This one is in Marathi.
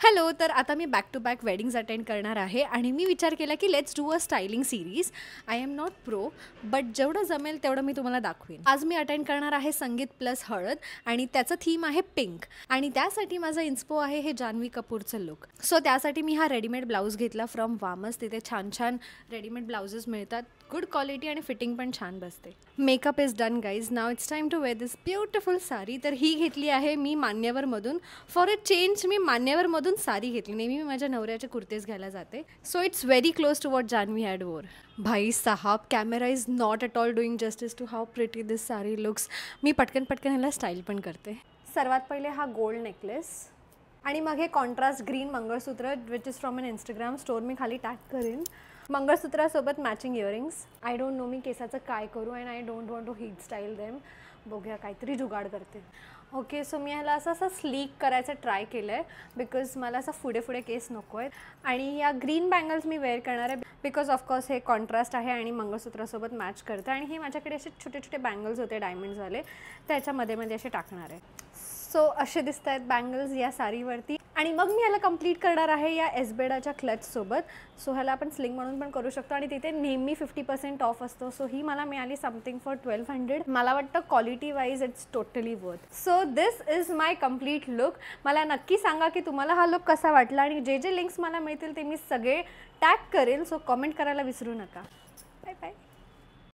हॅलो. तर आता मी back to back weddings attend करणार आहे आणि मी विचार केला की let's do a styling series. I am not pro, but जेवढं जमेल तेवढं मी तुम्हाला दाखवेन. आज मी अटेंड करणार आहे संगीत प्लस हळद आणि त्याचं थीम आहे पिंक आणि त्यासाठी माझा इन्स्पो आहे हे जान्हवी कपूरचं लुक. सो त्यासाठी मी हा रेडीमेड ब्लाऊज घेतला फ्रॉम वामस. तिथे छान छान रेडीमेड ब्लाउजेस मिळतात, गुड क्वालिटी आणि फिटिंग पण छान बसते. Makeup is done guys. Now it's time to wear this beautiful sari. तर ही घेतली आहे मी मान्यवरमधून. फॉर अ चेंज मी मान्यवरमधून साडी घेतली. नेहमी मी माझ्या नवऱ्याचे कुर्तेस घ्यायला जाते. So it's very close to what Janhvi had wore. भाई साहब, camera is not at all doing justice to how pretty this sari looks. मी पटकन ह्याला स्टाईल पण करते. सर्वात पहिले हा गोल्ड नेकलेस आणि मग हे contrast green mangalsutra which is from an Instagram store. मी खाली टॅग करेन. मंगळसूत्रासोबत matching earrings. I don't know मी केसाचं काय करू and I don't want to heat style them. बघूया, काहीतरी जुगाड करते. ओके, सो मी ह्याला असं स्लीक करायचं ट्राय केलं आहे बिकॉज मला असं पुढे केस नको आहेत. आणि या ग्रीन बँगल्स मी वेअर करणार आहे बिकॉज ऑफकोर्स हे कॉन्ट्रास्ट आहे आणि मंगळसूत्रासोबत मॅच करतं. आणि हे माझ्याकडे असे छोटे छोटे बँगल्स होते डायमंड्सवाले, त्याच्यामध्ये असे टाकणार आहे. सो असे दिसत आहेत बँगल्स या साडीवरती. आणि मग मी ह्याला कंप्लीट करणार आहे या एसबेडाच्या क्लचसोबत. सो ह्याला आपण स्लिंग म्हणून पण करू शकतो आणि तिथे नेहमी 50% ऑफ असतो. सो ही मला मिळाली समथिंग फॉर 1200. मला वाटतं quality wise it's totally worth. So this is my complete look. मला नक्की सांगा की तुम्हाला हा लुक कसा वाटला आणि जे लिंक्स मला मिळतील ते मी सगळे टॅग करेन. सो कॉमेंट करायला विसरू नका. Bye bye.